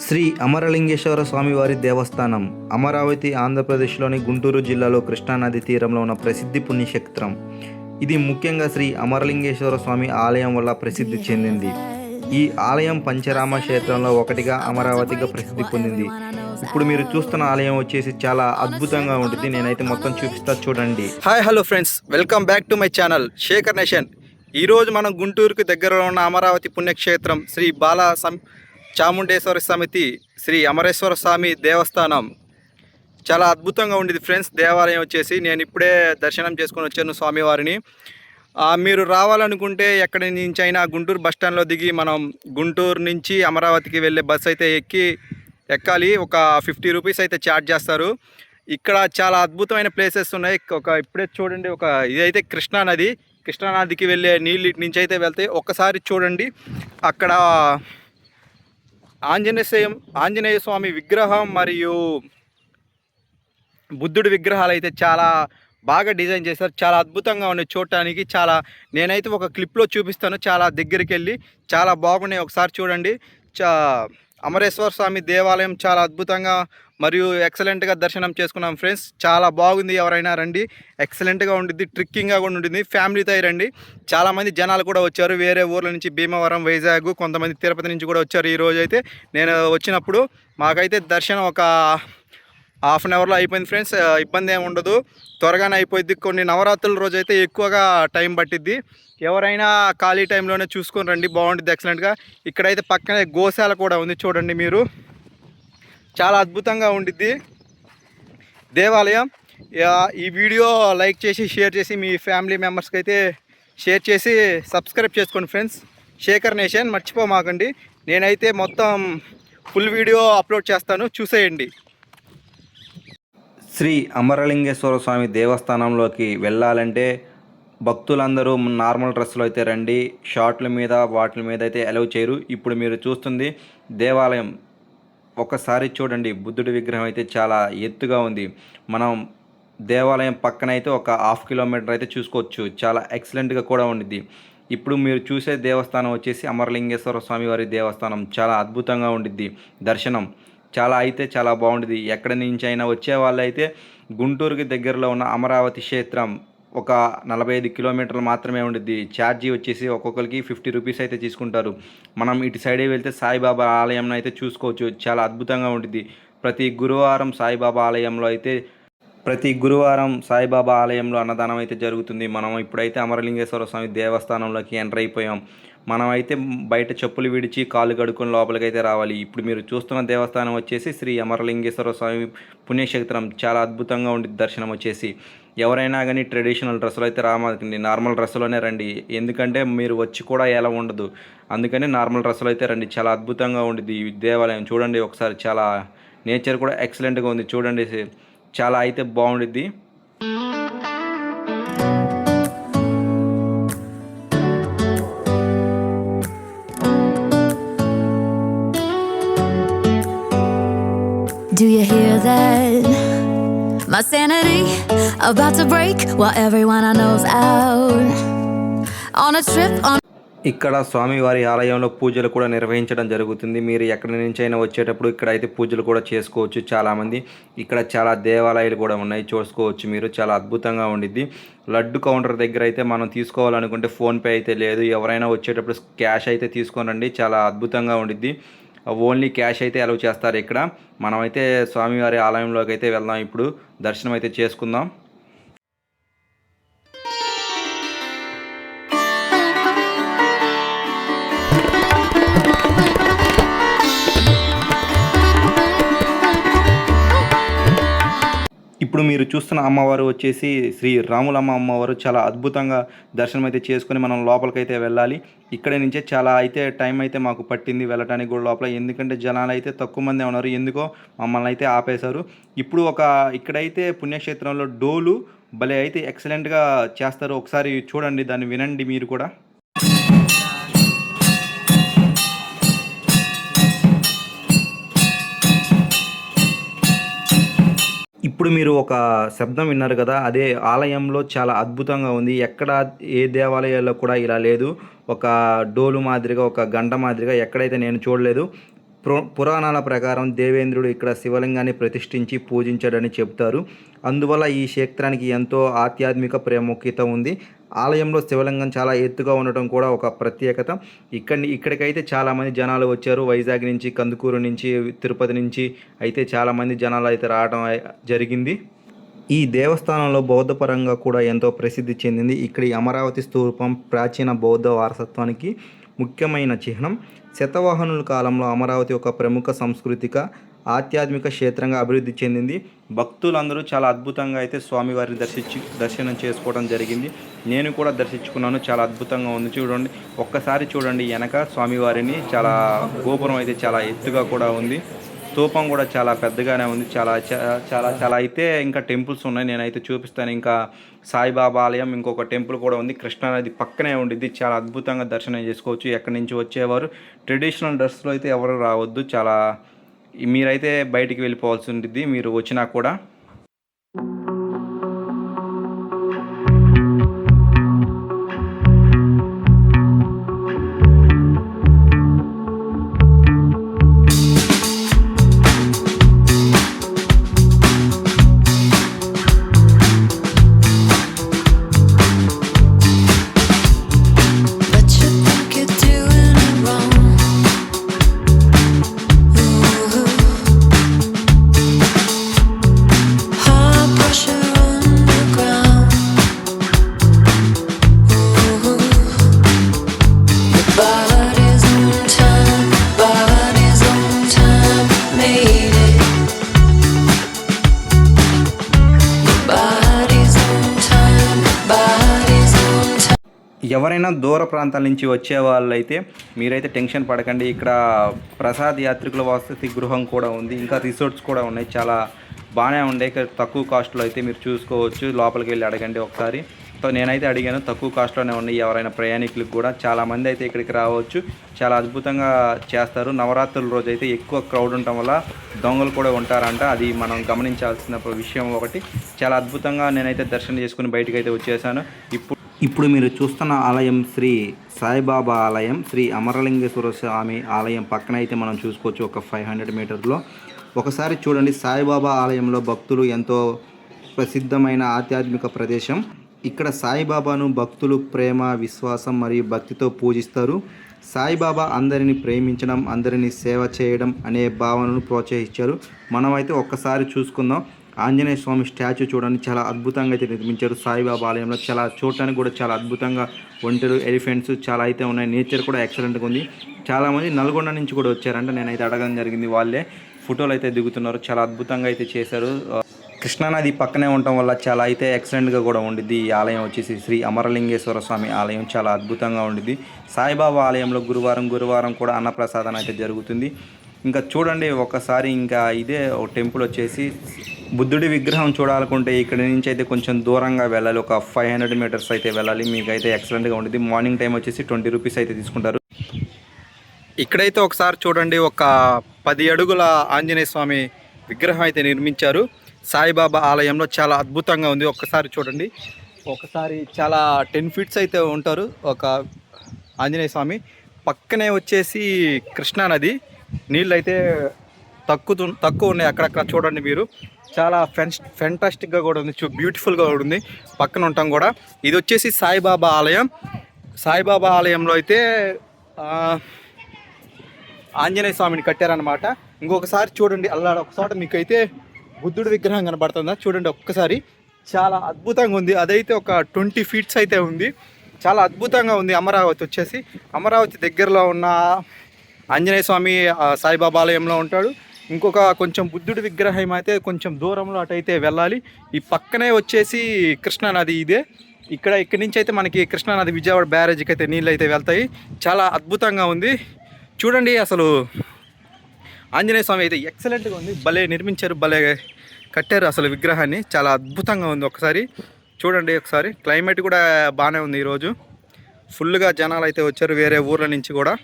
శ్రీ అమరలింగేశ్వర స్వామివారి దేవస్థానం అమరావతి ఆంధ్రప్రదేశ్లోని గుంటూరు జిల్లాలో కృష్ణానది తీరంలో ఉన్న ప్రసిద్ధి పుణ్యక్షేత్రం. ఇది ముఖ్యంగా శ్రీ అమరలింగేశ్వర స్వామి ఆలయం వల్ల ప్రసిద్ధి చెందింది. ఈ ఆలయం పంచరామ క్షేత్రంలో ఒకటిగా అమరావతిగా ప్రసిద్ధి పొందింది. ఇప్పుడు మీరు చూస్తున్న ఆలయం వచ్చేసి చాలా అద్భుతంగా ఉంటుంది. నేనైతే మొత్తం చూపిస్తా చూడండి. Hi hello friends, welcome back to my channel Shekhar nation. ఈరోజు మనం గుంటూరుకు దగ్గరలో ఉన్న అమరావతి పుణ్యక్షేత్రం శ్రీ చాముండేశ్వర సమితి శ్రీ అమరేశ్వర స్వామి దేవస్థానం చాలా అద్భుతంగా ఉండేది ఫ్రెండ్స్. దేవాలయం వచ్చేసి నేను ఇప్పుడే దర్శనం చేసుకొని వచ్చాను స్వామివారిని. మీరు రావాలనుకుంటే ఎక్కడి నుంచి అయినా గుంటూరు బస్టాండ్లో దిగి మనం గుంటూరు నుంచి అమరావతికి వెళ్ళే బస్సు అయితే ఎక్కాలి. ఒక 50 రూపీస్ అయితే ఛార్జ్ చేస్తారు. ఇక్కడ చాలా అద్భుతమైన ప్లేసెస్ ఉన్నాయి. ఇప్పుడే చూడండి, ఇదైతే కృష్ణానదికి వెళ్ళే నీళ్ళు ఇటు నుంచి అయితే వెళ్తాయి. ఒక్కసారి చూడండి, అక్కడ ఆంజనేయ స్వామి విగ్రహం మరియు బుద్ధుడి విగ్రహాలు అయితే చాలా బాగా డిజైన్ చేశారు. చాలా అద్భుతంగా ఉన్నాయి చూడటానికి. నేనైతే ఒక క్లిప్లో చూపిస్తాను, చాలా దగ్గరికి వెళ్ళి చాలా బాగున్నాయి. ఒకసారి చూడండి. అమరేశ్వర స్వామి దేవాలయం చాలా అద్భుతంగా మరియు ఎక్సలెంట్గా దర్శనం చేసుకున్నాం ఫ్రెండ్స్. చాలా బాగుంది, ఎవరైనా రండి. ఎక్సలెంట్గా ఉండిద్ది, ట్రిక్కింగ్గా కూడా ఉంటుంది. ఫ్యామిలీతో రండి. చాలామంది జనాలు కూడా వచ్చారు, వేరే ఊర్ల నుంచి భీమవరం, వైజాగ్, కొంతమంది తిరుపతి నుంచి కూడా వచ్చారు. ఈరోజు అయితే నేను వచ్చినప్పుడు మాకైతే దర్శనం ఒక హాఫ్ అన్ అవర్లో అయిపోయింది ఫ్రెండ్స్. ఇబ్బంది ఏమి ఉండదు, త్వరగానే అయిపోయింది. కొన్ని నవరాత్రుల రోజు అయితే ఎక్కువగా టైం పట్టిద్ది. ఎవరైనా ఖాళీ టైంలోనే చూసుకొని రండి, బాగుంటుంది ఎక్సలెంట్గా. ఇక్కడైతే పక్కనే గోశాల కూడా ఉంది, చూడండి మీరు. చాలా అద్భుతంగా ఉండిద్ది దేవాలయం. ఈ వీడియో లైక్ చేసి షేర్ చేసి మీ ఫ్యామిలీ మెంబర్స్కి అయితే షేర్ చేసి సబ్స్క్రైబ్ చేసుకోండి ఫ్రెండ్స్. శేఖర్ నేషన్ మర్చిపోమాకండి. నేనైతే మొత్తం ఫుల్ వీడియో అప్లోడ్ చేస్తాను, చూసేయండి. శ్రీ అమరలింగేశ్వర స్వామి దేవస్థానంలోకి వెళ్ళాలంటే భక్తులందరూ నార్మల్ డ్రెస్సులో అయితే రండి. షార్ట్ల మీద వాటి మీద అయితే అలౌ చేయరు. ఇప్పుడు మీరు చూస్తుంది దేవాలయం. ఒకసారి చూడండి, బుద్ధుడి విగ్రహం అయితే చాలా ఎత్తుగా ఉంది. మనం దేవాలయం పక్కన అయితే ఒక 1/2 కిలోమీటర్ అయితే చూసుకోవచ్చు. చాలా ఎక్సలెంట్గా కూడా ఉండిద్ది. ఇప్పుడు మీరు చూసే దేవస్థానం వచ్చేసి అమరలింగేశ్వర స్వామి వారి దేవస్థానం. చాలా అద్భుతంగా ఉండిద్ది దర్శనం. చాలా బాగుంటుంది. ఎక్కడి నుంచి అయినా వచ్చే వాళ్ళైతే గుంటూరుకి దగ్గరలో ఉన్న అమరావతి క్షేత్రం ఒక 45 కిలోమీటర్లు మాత్రమే ఉండిద్ది. ఛార్జీ వచ్చేసి ఒక్కొక్కరికి 50 రూపీస్ అయితే తీసుకుంటారు. మనం ఇటు సైడే వెళ్తే సాయిబాబా ఆలయం అయితే చూసుకోవచ్చు. చాలా అద్భుతంగా ఉంటుంది. ప్రతి గురువారం సాయిబాబా ఆలయంలో అన్నదానం అయితే జరుగుతుంది. మనం ఇప్పుడైతే అమరలింగేశ్వర స్వామి దేవస్థానంలోకి ఎంటర్ అయిపోయాం. మనమైతే బయట చెప్పులు విడిచి కాళ్ళు కడుక్కొని లోపలికి అయితే రావాలి. ఇప్పుడు మీరు చూస్తున్న దేవస్థానం వచ్చేసి శ్రీ అమరలింగేశ్వర స్వామి పుణ్యక్షేత్రం. చాలా అద్భుతంగా ఉంటుంది దర్శనం వచ్చేసి. ఎవరైనా కానీ ట్రెడిషనల్ డ్రెస్సులు అయితే రామాకండి, నార్మల్ డ్రెస్సులోనే రండి. ఎందుకంటే మీరు వచ్చి కూడా ఎలా ఉండదు, అందుకని నార్మల్ డ్రెస్సులు అయితే రండి. చాలా అద్భుతంగా ఉంటుంది ఈ దేవాలయం. చూడండి ఒకసారి, చాలా నేచర్ కూడా ఎక్సలెంట్గా ఉంది. చూడండి, చాలా అయితే బాగుండిద్ది. Do you hear that? My sanity about to break while everyone I know's out on a trip on. ఇక్కడ స్వామివారి ఆలయంలో పూజలు కూడా నిర్వహించడం జరుగుతుంది. మీరు ఎక్కడి నుంచి అయినా వచ్చేటప్పుడు ఇక్కడైతే పూజలు కూడా చేసుకోవచ్చు. చాలామంది ఇక్కడ చాలా దేవాలయాలు కూడా ఉన్నాయి, చూసుకోవచ్చు మీరు. చాలా అద్భుతంగా ఉండిద్ది. లడ్డు కౌంటర్ దగ్గర అయితే మనం తీసుకోవాలనుకుంటే ఫోన్పే అయితే లేదు. ఎవరైనా వచ్చేటప్పుడు క్యాష్ అయితే తీసుకోనండి. చాలా అద్భుతంగా ఉండిద్ది. ఓన్లీ క్యాష్ అయితే అలౌ చేస్తారు ఇక్కడ. మనమైతే స్వామివారి ఆలయంలోకి అయితే వెళ్దాం. ఇప్పుడు దర్శనం అయితే చేసుకుందాం. ఇప్పుడు మీరు చూస్తున్న అమ్మవారు వచ్చేసి శ్రీ రాములమ్మ అమ్మవారు. చాలా అద్భుతంగా దర్శనం అయితే చేసుకుని మనం లోపలికైతే వెళ్ళాలి. ఇక్కడి నుంచే చాలా అయితే టైం అయితే మాకు పట్టింది వెళ్ళటానికి కూడా లోపల. ఎందుకంటే జనాలు అయితే తక్కువ మందే ఉన్నారు, ఎందుకో మమ్మల్ని అయితే ఆపేశారు. ఇప్పుడు ఇక్కడైతే పుణ్యక్షేత్రంలో డోలు భలే అయితే ఎక్సలెంట్గా చేస్తారు. ఒకసారి చూడండి, దాన్ని వినండి మీరు కూడా. ఇప్పుడు మీరు ఒక శబ్దం విన్నారు కదా, అదే ఆలయంలో చాలా అద్భుతంగా ఉంది. ఎక్కడ ఏ దేవాలయాల్లో కూడా ఇలా లేదు. ఒక డోలు మాదిరిగా, ఒక గంట మాదిరిగా ఎక్కడైతే నేను చూడలేదు. పురాణాల ప్రకారం దేవేంద్రుడు ఇక్కడ శివలింగాన్ని ప్రతిష్ఠించి పూజించాడని చెప్తారు. అందువల్ల ఈ క్షేత్రానికి ఎంతో ఆధ్యాత్మిక ప్రాముఖ్యత ఉంది. ఆలయంలో శివలింగం చాలా ఎత్తుగా ఉండటం కూడా ఒక ప్రత్యేకత. ఇక్కడికైతే చాలామంది జనాలు వచ్చారు. వైజాగ్ నుంచి, కందుకూరు నుంచి, తిరుపతి నుంచి అయితే చాలామంది జనాలు అయితే రావడం జరిగింది. ఈ దేవస్థానంలో బౌద్ధపరంగా కూడా ఎంతో ప్రసిద్ధి చెందింది. ఇక్కడి అమరావతి స్తూపం ప్రాచీన బౌద్ధ వారసత్వానికి ముఖ్యమైన చిహ్నం. శతవాహనుల కాలంలో అమరావతి ఒక ప్రముఖ సాంస్కృతిక ఆధ్యాత్మిక క్షేత్రంగా అభివృద్ధి చెందింది. భక్తులందరూ చాలా అద్భుతంగా అయితే స్వామివారిని దర్శనం చేసుకోవడం జరిగింది. నేను కూడా దర్శించుకున్నాను. చాలా అద్భుతంగా ఉంది. చూడండి, ఒక్కసారి చూడండి వెనక స్వామివారిని. చాలా గోపురం అయితే చాలా ఎత్తుగా కూడా ఉంది. స్తూపం కూడా చాలా పెద్దగానే ఉంది. చాలా చాలా చాలా అయితే ఇంకా టెంపుల్స్ ఉన్నాయి. నేనైతే చూపిస్తాను. ఇంకా సాయిబాబా ఆలయం, ఇంకొక టెంపుల్ కూడా ఉంది. కృష్ణానది పక్కనే ఉండిద్ది. చాలా అద్భుతంగా దర్శనం చేసుకోవచ్చు. ఎక్కడి నుంచి వచ్చేవారు ట్రెడిషనల్ డ్రెస్లో అయితే ఎవరు రావద్దు. చాలా మీరైతే బయటికి వెళ్ళిపోవాల్సి ఉంటుంది మీరు వచ్చినా కూడా. But you think you're doing it wrong. Ooh. High pressure underground. Ooh. Your body's on time, body's on time, made it. Your body's on time, body's on time. ఎవరైనా దూర ప్రాంతాల నుంచి వచ్చే వాళ్ళైతే మీరైతే టెన్షన్ పడకండి. ఇక్కడ ప్రసాద్ యాత్రికుల వసతి గృహం కూడా ఉంది. ఇంకా రిసార్ట్స్ కూడా ఉన్నాయి. చాలా బాగానే ఉండే. ఇక్కడ తక్కువ కాస్ట్లో అయితే మీరు చూసుకోవచ్చు. లోపలికి వెళ్ళి అడగండి ఒకసారి. సో నేనైతే అడిగాను, తక్కువ కాస్ట్లోనే ఉన్నాయి. ఎవరైనా ప్రయాణికులకు కూడా చాలామంది అయితే ఇక్కడికి రావచ్చు. చాలా అద్భుతంగా చేస్తారు. నవరాత్రుల రోజు అయితే ఎక్కువ క్రౌడ్ ఉండటం వల్ల దొంగలు కూడా ఉంటారంట. అది మనం గమనించాల్సిన విషయం ఒకటి. చాలా అద్భుతంగా నేనైతే దర్శనం చేసుకుని బయటకు అయితే వచ్చేసాను. ఇప్పుడు మీరు చూస్తున్న ఆలయం శ్రీ సాయిబాబా ఆలయం. శ్రీ అమరలింగేశ్వర స్వామి ఆలయం పక్కన అయితే మనం చూసుకోవచ్చు. ఒక 500 మీటర్లో ఒకసారి చూడండి. సాయిబాబా ఆలయంలో భక్తులు ఎంతో ప్రసిద్ధమైన ఆధ్యాత్మిక ప్రదేశం. ఇక్కడ సాయిబాబాను భక్తులు ప్రేమ, విశ్వాసం మరియు భక్తితో పూజిస్తారు. సాయిబాబా అందరిని ప్రేమించడం, అందరినీ సేవ చేయడం అనే భావనను ప్రోత్సహించారు. మనమైతే ఒక్కసారి చూసుకుందాం. ఆంజనేయ స్వామి స్టాచ్యూ చూడండి, చాలా అద్భుతంగా అయితే నిర్మించారు. సాయిబాబా ఆలయంలో చాలా చూడటానికి కూడా చాలా అద్భుతంగా ఒంటెలు, ఎలిఫెంట్స్ చాలా అయితే ఉన్నాయి. నేచర్ కూడా ఎక్సలెంట్గా ఉంది. చాలామంది నల్గొండ నుంచి కూడా వచ్చారంట. నేనైతే అడగడం జరిగింది. వాళ్ళే ఫోటోలు అయితే దిగుతున్నారు. చాలా అద్భుతంగా అయితే చేశారు. కృష్ణానది పక్కనే ఉండటం వల్ల చాలా అయితే ఎక్సలెంట్గా కూడా ఉండిద్ది. ఈ ఆలయం వచ్చేసి శ్రీ అమరలింగేశ్వర స్వామి ఆలయం చాలా అద్భుతంగా ఉండిద్ది. సాయిబాబా ఆలయంలో గురువారం కూడా అన్నప్రసాదం అయితే జరుగుతుంది. ఇంకా చూడండి ఒకసారి. ఇంకా ఇదే ఒక టెంపుల్ వచ్చేసి బుద్ధుడి విగ్రహం చూడాలనుకుంటే ఇక్కడ నుంచి అయితే కొంచెం దూరంగా వెళ్ళాలి. ఒక 500 మీటర్స్ అయితే వెళ్ళాలి. మీకు అయితే ఎక్సలెంట్గా ఉంటుంది. మార్నింగ్ టైం వచ్చేసి 20 రూపీస్ అయితే తీసుకుంటారు. ఇక్కడైతే ఒకసారి చూడండి, ఒక 10 అడుగుల ఆంజనేయ స్వామి విగ్రహం అయితే నిర్మించారు. సాయిబాబా ఆలయంలో చాలా అద్భుతంగా ఉంది. ఒక్కసారి చూడండి. ఒకసారి చాలా 10 ఫీట్స్ అయితే ఉంటారు ఒక ఆంజనేయ స్వామి. పక్కనే వచ్చేసి కృష్ణానది. నీళ్ళు అయితే తక్కువ ఉన్నాయి. అక్కడక్కడ చూడండి మీరు. చాలా ఫెంటాస్టిక్గా కూడా ఉంది. బ్యూటిఫుల్గా కూడా ఉంది. పక్కన ఉంటాం కూడా. ఇది వచ్చేసి సాయిబాబా ఆలయం. సాయిబాబా ఆలయంలో అయితే ఆంజనేయ స్వామిని కట్టారనమాట. ఇంకొకసారి చూడండి, అలా ఒకసారి మీకు అయితే బుద్ధుడి విగ్రహం కనబడుతుందా చూడండి ఒక్కసారి. చాలా అద్భుతంగా ఉంది. అదైతే ఒక 20 ఫీట్స్ అయితే ఉంది. చాలా అద్భుతంగా ఉంది. అమరావతి వచ్చేసి అమరావతి దగ్గరలో ఉన్న ఆంజనేయ స్వామి సాయిబాబా ఆలయంలో ఉంటాడు. ఇంకొక కొంచెం బుద్ధుడి విగ్రహం అయితే కొంచెం దూరంలో అటైతే వెళ్ళాలి. ఈ పక్కనే వచ్చేసి కృష్ణానది ఇదే. ఇక్కడి నుంచి అయితే మనకి కృష్ణానది విజయవాడ బ్యారేజ్కి అయితే నీళ్ళు అయితే వెళ్తాయి. చాలా అద్భుతంగా ఉంది. చూడండి, అసలు ఆంజనేయ స్వామి అయితే ఎక్సలెంట్గా ఉంది. భలే నిర్మించారు, భలే కట్టారు అసలు విగ్రహాన్ని. చాలా అద్భుతంగా ఉంది. ఒకసారి చూడండి. ఒకసారి క్లైమేట్ కూడా బాగానే ఉంది. ఈరోజు ఫుల్గా జనాలు అయితే వచ్చారు వేరే ఊర్ల నుంచి కూడా.